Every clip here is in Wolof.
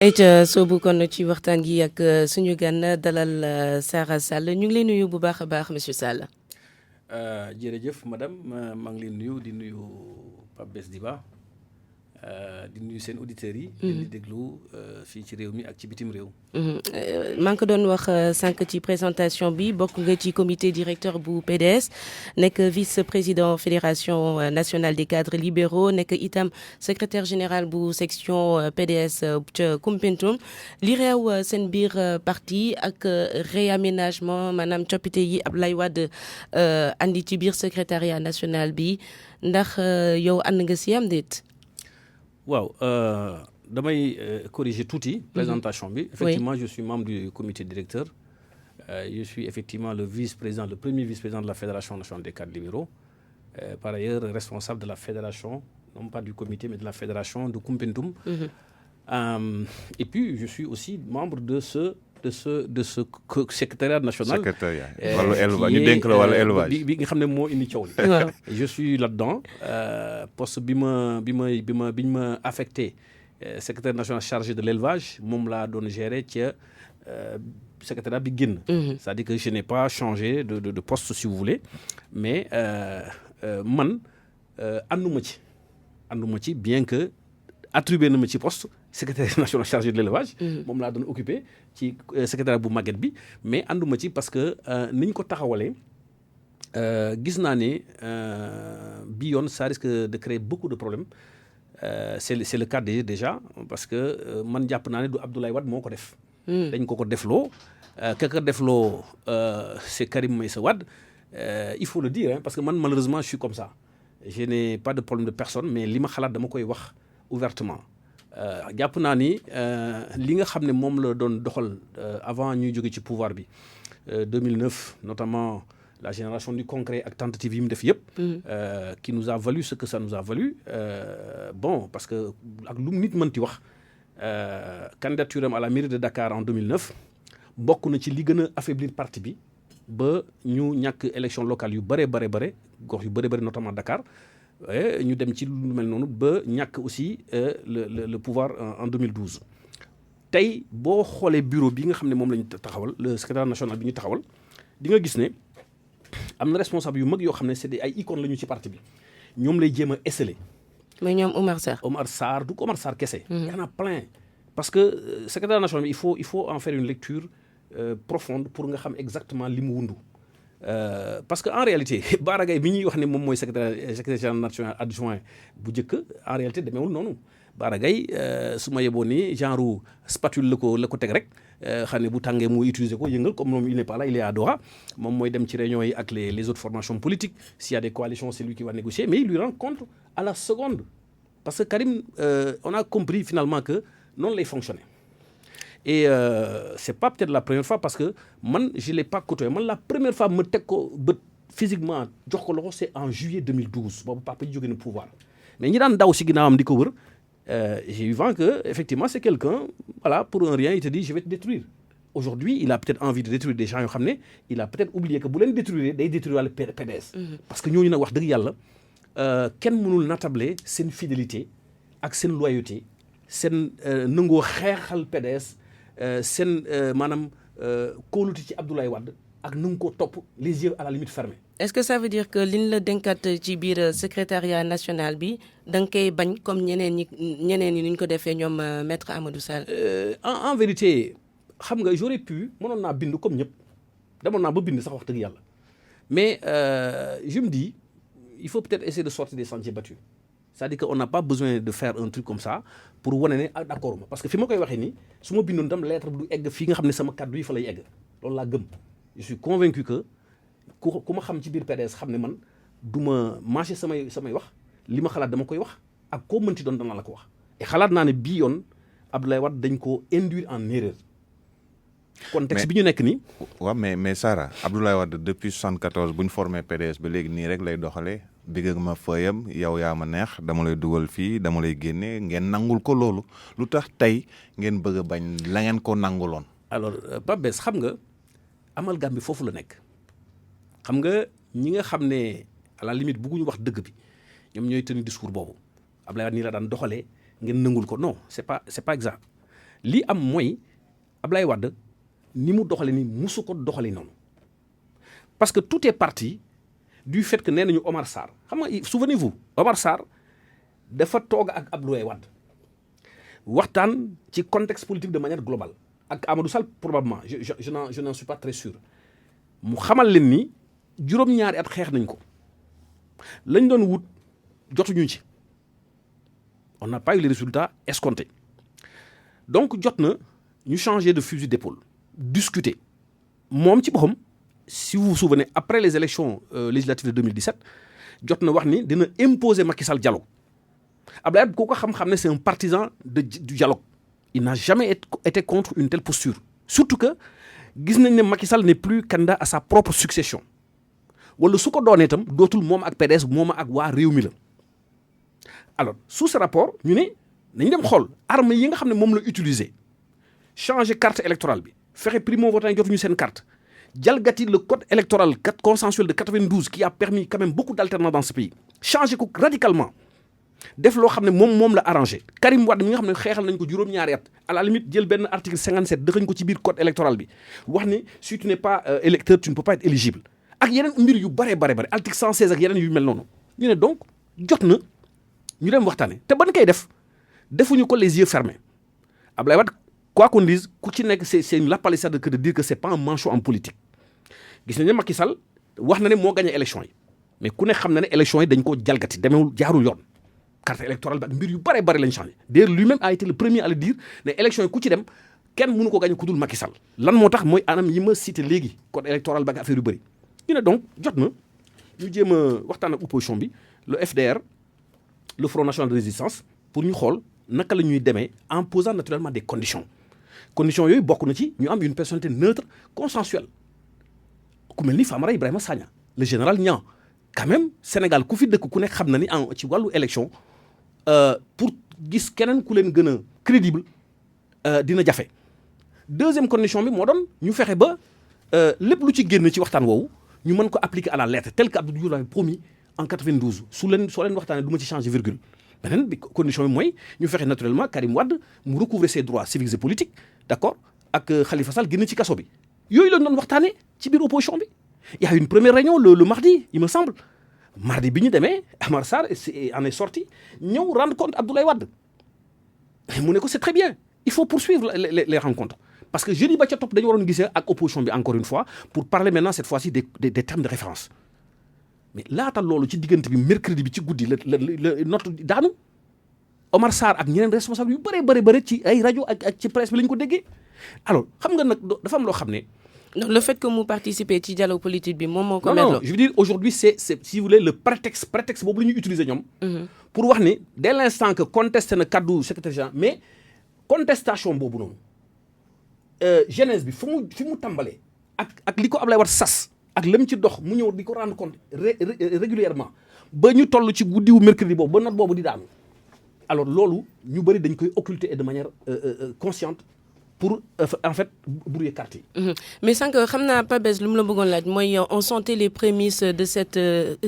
ayca soobu kon ci waxtaan gi ak suñu gan dalal Sara Sall ñu ngi lay nuyu bu baax a baax monsieur Sall. jërëjëf madame maa ngi leen nuyu di nuyu Pape Bess Diba di nuyu seen auditeurs yi. di déglu fii ci réew mi ak ci bitim réew. maa ngi ko doon wax sànq ci présentation bi bokk nga ci comité directeur bu PDS nekk vice président fédération nationale des cadres libéraux nekk itam secrétaire général bu section PDS ca Koumpentoum li réew seen biir parti ak réaménagement maanaam coppite yi Abdoulaye Wade andi ci biir secrétariat national bi ndax yow ànd nga si am déet. waaw damay corriger tuuti présentation bi. Effectivement, je suis membre du comité directeur. Je suis effectivement le premier vice-président de la Fédération nationale des cadres libéraux. Par ailleurs, responsable de la fédération, non pas du comité, mais de la fédération de Koumpentoum. Et puis, je suis aussi membre de ce secrétariat national. Secrétariat. Je suis là-dedans. Poste bi ma affecté secrétaire national chargé de l'élevage moom laa doon gérer ca secrétariat bi génn. C'est-à-dire que je n'ai pas changé de poste si vous voulez, mais man ànduma ci bien que attribué na ma ci poste secrétaire national chargé de l'élevage moom laa doon occupé ci secrétaire bu màgget bi, mais ànduma ci parce que niñ ko taxawalee gis naa ne bi yoon ça risque de créer beaucoup de problèmes. C'est le cas déjà parce que man jàpp naa ne du Abdoulaye Wade moo ko def. dañ ko defloo ka defloo c'est Karim Meïssa Wade. Il faut le dire parce que man malheureusement je suis comme ça. Je n'ai pas de problème de personne, mais li ma xalaat dama koy wax ouvertement. jàpp naa ni li nga xam ne moom la doon doxal avant ñuy jóge ci pouvoir bi 2009 notamment la génération du concret ak tentative yi mu def yëpp. qui nous a valu ce que ça nous a valu. Bon parce que ak lu nit mënti wax candidature am à la mairie de Dakar en 2009 bokk na ci li gën a affaiblir parti bi ba ñu ñàkk élection locale yu bare gox yu bare notamment Dakar. ñu dem ci lu mel noonu ba ñàkk aussi le pouvoir en 2012. tey boo xoolee bureau bi nga xam ne moom la ñu taxawal le secrétaire national bi ñu taxawal di nga gis ne am na responsable yu mag yoo xam ne c'est ay icônes la ñu ci parti bi ñoom lay jéem a esseler. mais ñoom Omar Sarr du ko Omar Sarr kese. y en a plein parce que secrétaire national bi il faut en faire une lecture profonde pour nga xam exactement li mu wundu. Parce que en réalité Bara Gaye bi ñuy wax ne moom mooy secrétaire national adjoint bu njëkk en réalité demeewul noonu. Bara Gaye su ma yeboo ni genre spatule la ko teg rek xam ne bu tàngee mu utiliser ko yëngal comme moom il n'est pas là, il est à Doha. moom mooy dem ci réunions yi ak les autres formations politiques. S'il y a des coalitions, c'est lui qui va négocier, mais il lui rend compte à la seconde. Parce que Karim on a compris finalement que noonu lay fonctionner. Et c'est pas peut-être la première fois parce que man je l'ai pas côtoyé. Man la première fois ma teg ko bët physiquement jox ko loxo c'est en juillet 2012 boobu papa ji jóge na pouvoir. Mais ñi daan daw si ginnaawam di ko wër j'ai eu vent que effectivement c'est quelqu'un voilà pour un rien il te dit je vais te détruire. Aujourd'hui il a peut-être envie de détruire des gens yoo xam ne il a peut-être oublié que bu leen détruire day détruire le PDS. Parce que ñooñu nag wax dëgg yàlla kenn mënul natable seen fidélité ak seen loyauté seen nangoo xeexal PDS. Seen maanaam kóolute ci Abdoulaye Wade ak nu nga ko topp les yeux à la limite fermés. Est-ce que ça veut dire que liñ la dénkaat ci biir secrétariat national bi da nga koy bañ comme ñeneen ñi ni ñu ko defee ñoom maître Amadou Sall. En vérité xam nga j'aurais pu mënoon naa bind comme ñëpp demoon naa ba bind sax wax dëgg yàlla mais je me dis il faut peut-être essayer de sortir des sentiers battus. C'est-à-dire qu'on n'a pas besoin de faire un truc comme ça pour wane ne d'accord ma parce que fi ma koy waxee nii su ma bindoon tam lettre bi du egg fii nga xam ne sama kàddu yi fa lay egg loolu laa gëm. Je suis convaincu que ku ma xam ci biir PDS xam ne man du ma mâcher samay wax li ma xalaat dama koy wax ak koo mënti doon dana la ko wax. et xalaat naa ne bii yoon Abdoulaye Wade dañ ko induire en erreur. contexte bi ñu nekk nii. waaw mais Sara Abdoulaye Wade depuis 74 bu ñu formé PDS ba léegi nii rek lay doxalee. digg ma fëyam yow yaa ma neex dama lay dugal fii dama lay génne ngeen nangul ko loolu lu tax tey ngeen bëgg a bañ la ngeen ko nanguloon. alors Pape Bess xam nga amalgame bi foofu la nekk xam nga ñi nga xam ne à la limite bëgguñu wax dëgg bi ñoom ñooy tenir discours boobu Abdoulaye Wade nii la daan doxalee ngeen nangul ko non c'est pas exact li am mooy Ablaye Wade ni mu doxale ni musu ko doxale noonu parce que tout est parti du fait que nee nañu Omar Sarr xam nga souvenez-vous Omar Sarr dafa toog ak Abdoulaye Wade waxtaan ci contexte politique de manière globale ak Amadou Sall probablement je n'en suis pas très sûr mu xamal leen ni juróom-ñaari at xeex nañ ko lañ doon wut jotuñu ci on n'a pas eu les résultats escomptés donc jot na ñu changer de fusil d'épaule discuter moom ci boppam si vous vous souvenez après les élections législatives de 2017 jot na wax ni dina imposer Macky Sall dialogue Abdoulaye Wade ku ko xam-xam ne c'est un partisan du dialogue il n'a jamais été contre une telle posture surtout que gis nañ ne Macky Sall n'est plus candidat à sa propre succession wala su ko doonee itam dootul moom ak PDS moom ak waa réew mi la alors sous ce rapport ñu ne nañ dem xool armes yi nga xam ne moom la utiliser changer carte électorale bi fexe primo-votants jotuñu seen carte jalgati le code électoral consensuel de 92 qui a permis quand même beaucoup d'alternance dans ce pays changer ko radicalement def loo xam ne moom la arrangé Karim Wade mi nga xam ne xeexal nañ ko juróom-ñaari at à la limite jël benn article 57 dëxañ ko ci biir code électoral bi wax ni si tu n'es pas électeur tu ne peux pas être éligible ak yeneen mbir yu bare article 116 ak yeneen yu mel noonu ñu ne donc jot na ñu dem waxtaane te ban koy defuñu ko les yeux fermés Abdoulaye Wade quoi qu'on dise ku ci nekk c'est une lapalissade que de dire que c'est pas un manchot en politique gis nañ ne Macky Sall wax na ne moo gagné élection yi mais ku ne xam na ne élection yi dañ ko jalgati demeewul jaarul yoon carte électorale bi ak mbir yu bare lañ changé d'ailleurs lui-même a été le premier à le dire ne élection yi ku ci dem kenn mënu ko gagné ku dul Macky Sall lan moo tax mooy anam yi ma cité léegi code électoral ba ak affaire yu bëri ñu ne donc jot na ñu jéem a waxtaan ak opposition bi le FDR le Front National de Résistance pour ñu xool naka la ñuy demee en posant naturellement des conditions yooyu bokk na ci ñu am une personnalité neutre consensuelle ku mel ni Famara Ibrahima Sagna le général Niang quand même Sénégal ku fi dëkk ku nekk xam na ni ci wàllu élection pour gis keneen ku leen gën a crédible dina jafe deuxième condition bi moo doon ñu fexe ba lépp lu ci génn ci waxtaan woowu ñu mën ko appliquer à la lettre tel que Abdou Diouf l'avait promis en 92 soo leen waxtaanee du ma ci changer virgule beneen bi condition bi mooy ñu fexe naturellement Karim Wade mu recouvrer ses droits civiques et politiques d'accord ak Khalifa Sall génn ci kaso bi yooyu lañ doon waxtaanee ci biir opposition bi il y a une première réunion le mardi il me semble mardi bi ñu demee Amar Sarr en est sorti ñëw rendre compte Abdoulaye Wade mu ne ko c'est très bien il faut poursuivre les rencontres parce que jeudi ba ca topp dañu waroon gisee ak opposition bi encore une fois pour parler maintenant cette fois-ci des termes de référence mais laata loolu ci diggante bi mercredi bi ci guddi la note daanu Omar Sarr ak ñeneen responsable yu bëri ci ay rajo ak ci presse bi la ñu ko déggee alors xam nga nag dafa am loo xam ne. donc le fait que mu participer ci dialogue politique bi moom moo ko. non je veux dire aujourd'hui c'est si vous voulez le prétexte boobu la ñuy utiliser ñoom. pour wax ni dès l'instant que contesté na kaddu secrétaire général mais contestation boobu noonu jeunesse bi fi mu tàmbalee ak li ko Ablaye Wade sas. ak lam ci dox mu ñëw di ko rendre compte régulièrement ba ñu toll ci guddiwu mercredi boobu ba note boobu di daanu alors loolu ñu bëri dañ koy occulter et de manière consciente pour en fait brouiller carte yi. mais sànq xam naa Pabès lu mu la bëggoon laaj mooy on sentait les prémices de cette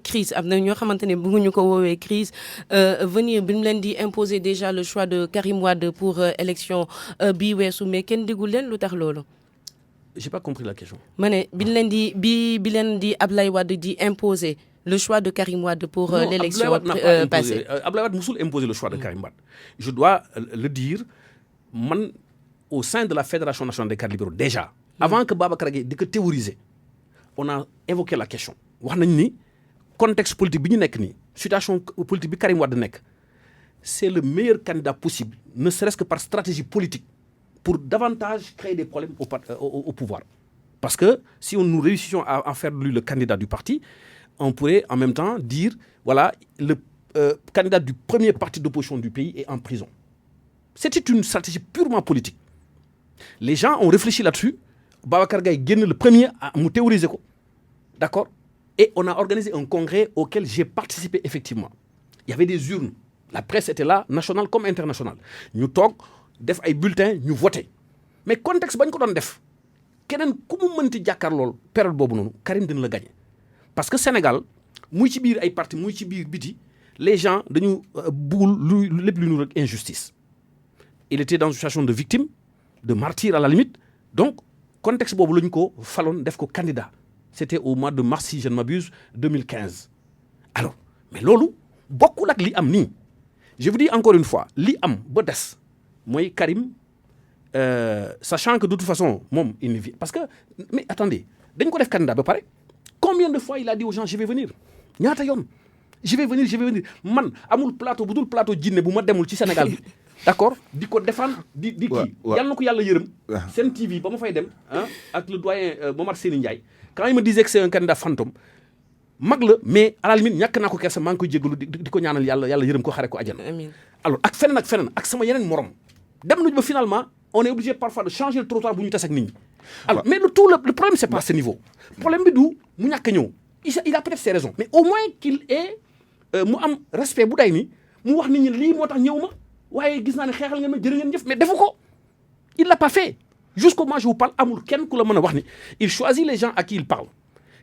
crise am na ñoo xamante ne bëgguñu ko woowee crise venir bi mu leen di imposer déjà le choix de Karim Wade pour élection bii weesu mais kenn déggul leen lu tax loolu. J'ai pas compris la question. ma ne bi leen di Abdoulaye Wade di imposer le choix de Karim Wade pour l'élection passée. Abdoulaye Wade musul imposer le choix de Karim Wade. Je dois le dire man au sein de la Fédération nationale des cadres libéraux déjà avant que Babacar Gueye di ko théoriser on a évoqué la question wax nañ ni contexte politique bi ñu nekk nii situation politique bi Karim Wade nekk c'est le meilleur candidat possible ne serait-ce que par stratégie politique pour davantage créer des problèmes au pouvoir. Parce que si nous réussissions à faire de lui le candidat du parti, on pourrait en même temps dire, voilà, le candidat du premier parti d'opposition du pays est en prison. C'était une stratégie purement politique. Les gens ont réfléchi là-dessus. Babacar Gaye gagne le premier à me théoriser. D'accord? Et on a organisé un congrès auquel j'ai participé effectivement. Il y avait des urnes. La presse était là, nationale comme internationale. Nous talk, def ay bulletins ñu voté mais contexte bañ ko doon def keneen ku mu mënti jàkkaar lool période boobu noonu Karim dina la gagné parce que Sénégal muy ci biir ay parti muy ci biir biti les gens dañu bëggul lépp lu ñu rek injustice il était dans une situation de victime de martyr à la limite. Donc contexte boobu la ñu ko faloon def ko candidat c'était au mois de mars si je ne m'abuse 2015 alors mais loolu bokkul ak li am nii je vous dis encore une fois li am ba des mooy Karim sachant que de toute façon moom il ne vit parce que mais attendez dañ ko def candidat ba pare combien de fois il a dit aux gens je vais venir ñaata yoon je vais venir man amul plateau bu dul plateau jinne bu ma demul ci Sénégal bi d'accord di ko défendre di kii yàlla na ko yàlla yërëm Sen TV ba ma fay dem ak le doyen Momar Seni Ndiaye quand il me disait que c'est un candidat fantôme mag la mais à la limite ñàkk naa ko kersa maa ngi koy jégalu di ko ñaanal yàlla yërëm ko xare ko àjjana alors ak feneen ak sama yeneen morom dem nañu ba finalement on est obligé parfois de changer le trottoir bu ñu tas ak nit ñi alors mais le problème c'est pas ce niveau problème bi du mu ñàkk a ñëw il a peut-être ses raisons mais au moins qu'il ait mu am respect bu day ni mu wax nit ñi lii moo tax ñëw ma waaye gis naa ne xeexal ngeen ma jërë ngeen jëf mais defu ko il l'a pas fait jusqu'au moment où je vous parle amul kenn ku la mën a wax ni il choisit les gens à qui il parle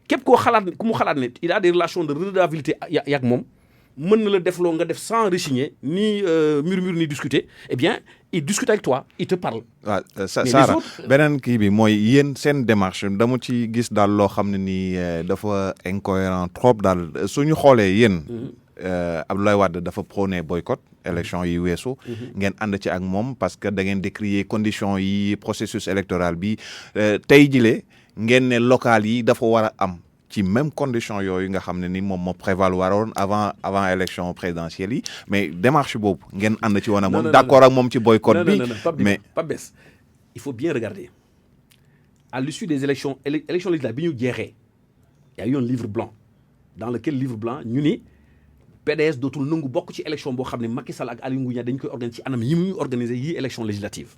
képp koo xalaat ku mu xalaat ne il a des relations de redevabilité yak moom mën na la def loo nga def sans rechigner ni murmure ni discuter eh bien il discute avec toi il te parle. waaw Sara beneen kii bi mooy yéen seen démarche dama ci gis daal loo xam ne nii dafa incohérent trop daal suñu xoolee yéen. Abdoulaye Wade dafa prôné boycott élection yi weesu. ngeen ànd ci ak moom parce que da ngeen décrier conditions yi processus électoral bi tey jile ngeen ne local yi dafa war a am. ci même condition yooyu nga xam ne ni moom moo prévaloir woon avant élection présidentielle yi mais démarche boobu ngeen ànd ci woon ak moom d'accord ak moom ci boycott bi mais Pape Bess il faut bien regarder à l'issue des élections législatives bi ñu jeexee y a eu un livre blanc dans lequel livre blanc ñu ni PDS dootul nangu bokk ci élection boo xam ne Macky Sall ak Aly Ngouille Ndiaye dañ koy organiser ci anam yi muy organiser yi élection législative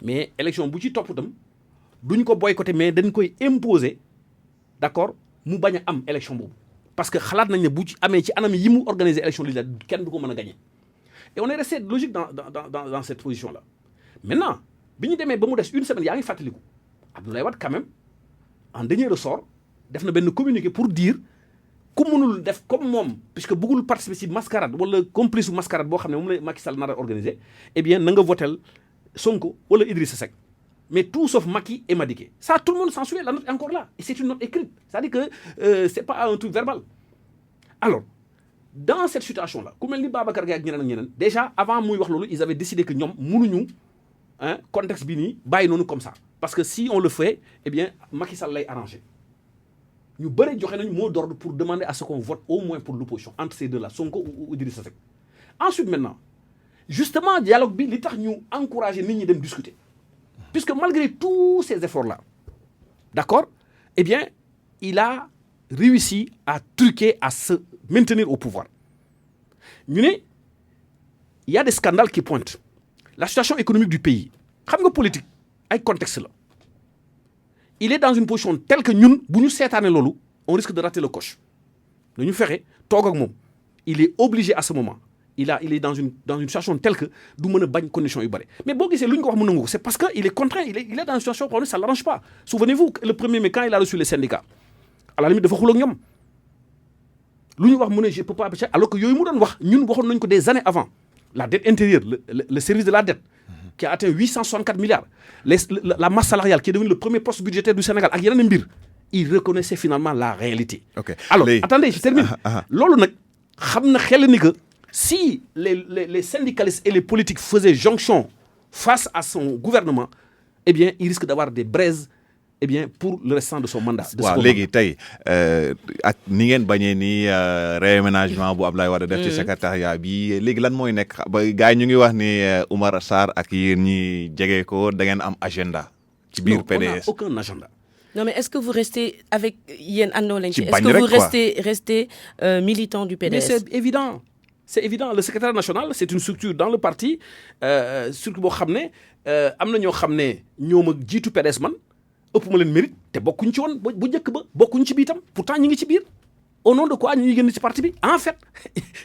mais élection bu ci topp itam duñ ko boycotter mais dañ koy imposer d'accord mu bañ a am élection boobu parce que xalaat nañ ne bu ci amee ci anam yi mu organiser élection législative kenn du ko mën a gagner et on est resté logique dans cette position là maintenant bi ñu demee ba mu des une semaine yaa ngi fàttaliku Abdoulaye Wade quand même en dernier ressort def na benn communiqué pour dire ku mënul def comme moom puisque bëggul participer ci mascarade wala complice u mascarade boo xam ne moom la Macky Sall nar a organiser eh bien na nga votel Sonko wala Idrissa Seck mais tout sauf Macky et Madické ça tout le monde s'en souvient la note est encore là et c'est une note écrite c'est-à-dire que c'est pas un truc verbal alors dans cette situation là ku mel ni Babacar Gaye ak ñeneen déjà avant muy wax loolu ils avaient décidé que ñoom mënuñu contexte bi nii bàyyi noonu comme ça parce que si on le fait eh bien Macky Sall lay arrangé ñu bëri joxe nañu mot d'ordre pour demander à ce qu'on vote au moins pour l'opposition entre ces deux là Sonko ou Idrissa Seck ensuite maintenant justement dialogue bi li tax ñu encourager nit ñi dem discuter puisque malgré tous ces efforts-là, d'accord, eh bien, il a réussi à truquer, à se maintenir au pouvoir. Il y a des scandales qui pointent. La situation économique du pays, politique, avec contexte là. Il est dans une position telle que nous, si nous sommes on risque de rater le coche. Nous faisons, il est obligé à ce moment. Il est dans une situation telle que du mën a bañ condition yu bëri mais boo gisee lu ñu ko wax mën nangu ko c'est parce que il est contraint il est dans une situation où ça l'arrange pas souvenez-vous le 1er mai quand il a reçu les syndicats à la limite dafa xuloo ak ñoom lu ñu wax mu ne je peux pas alors que yooyu mu doon wax ñun waxoon nañu ko des années avant la dette intérieure le service de la dette qui a atteint 864 milliards la masse salariale qui est devenue le premier poste budgétaire du Sénégal ak yeneen mbir il reconnaissait finalement la réalité alors attendez je termine loolu nag xam na xel ni que si les syndicalistes et les politiques faisaient jonction face à son gouvernement, eh bien, il risque d'avoir des braises eh bien, pour le restant de son mandat. waaw léegi tey ak ni ngeen bañee ni réaménagement bu Abdoulaye Wade def ci secrétariat bi léegi lan mooy nekk ba gars yi ñu ngi wax ni Oumar Sarr ak yéen ñi jege ko da ngeen am agenda. ci biir PDS on n'a aucun agenda. Non, mais est-ce que vous restez avec Yen Anno-Lenchi? Est-ce que vous restez militant du PDS? Mais c'est évident. C'est évident, le secrétaire national, c'est une structure dans le parti, structure boo xam ne am na ñoo xam ne ñoo ma jiitu PDS man ëpp ma leen mérite te bokkuñ ci woon bu njëkk ba bokkuñ ci biir itam pourtant ñi ngi ci biir au nom de quoi ñu ngi génn ci parti bi en fait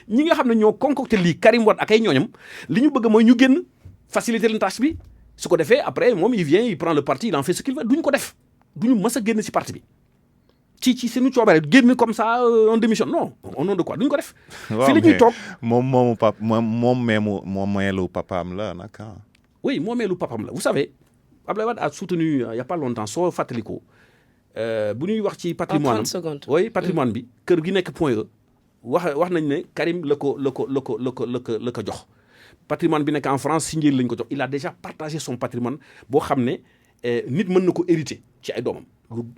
ñi nga xam ne ñoo concocté lii Karim Wade ak ay ñooñam li ñu bëgg mooy ñu génn faciliter leen tâche bi su ko defee après moom il vient il prend le parti il en fait ce qu'il veut duñ ko def duñu mës a génn ci parti bi. ci seenu coobare génn comme ça en démission non au nom de quoi duñ ko def. waaw fii la ñuy toog moom meelu papaam la nag. oui moomeelu papam la vous savez Abdoulaye Wade a soutenu il y a pas longtemps soo fàttalikoo bu ñuy wax ci patrimoine en 30 secondes. oui patrimoine bi kër gi nekk Point E wax nañ ne Karim la ko jox patrimoine bi nekk en France si njëriñ lañ ko jox il a déjà partagé son patrimoine boo xam ne nit mën na ko hériter ci ay doomam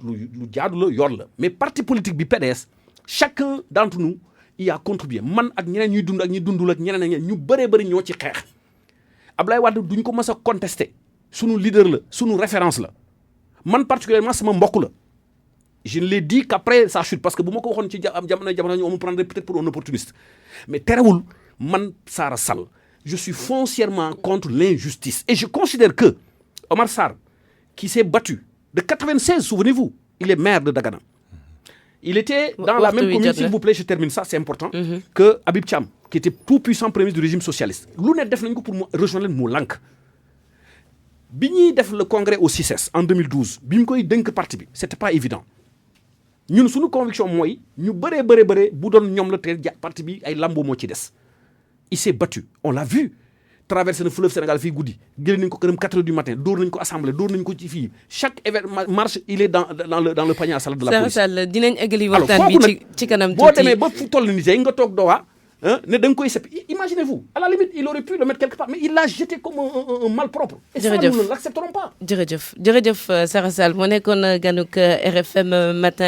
lu jaadu la yoon la mais parti politique bi PDS chacun d'entre nous y a contribué man ak ñeneen ñuy dund ak ñi dundul ak ñeneen ñu bëree bëri ñoo ci xeex Abdoulaye Wade duñ ko mës a contester sunu leader la sunu référence la man particulièrement sama mbokk la je ne l'ai dit qu'après sa chute parce que bu ma ko waxoon ci jamono ñu on me prendrait peut-être pour un opportuniste mais terewul man Sara Sall je suis foncièrement contre l'injustice et je considère que Omar Sarr qui s'est battu de 96 souvenez-vous il est maire de Dagana il était dans la même commune s'il vous plaît je termine ça c'est important que Habib Thiam qui était tout puissant premier ministre du régime socialiste lu ne def nañ ko pour mu rejoindre leen mu lànk bi ñuy def le congrès au CICES en 2012 bi mu koy dënk parti bi c'était pas évident ñun suñu conviction mooy ñu bëree bu doon ñoom la te parti bi ay lambo moo ci des il s'est battu on l'a vu traverser le fleuve Sénégal fii guddi génne nañ ko këram 4 heures du matin dóor nañ ko assemblée dóor nañ ko ci fii chaque événement marche il est dans le panier à salade de la police. Sall dinañ eggali waxtaan bi ci kanam tuuti boo demee ba fu toll nii tey nga toog Doha ne da nga koy seppi imaginez-vous à la limite il aurait pu le mettre quelque part mais il l'a jeté comme un malpropre. et ça nous ne l'accepterons pas. jërëjëf Sara Sall moo nekkoon ganuk RFM matin.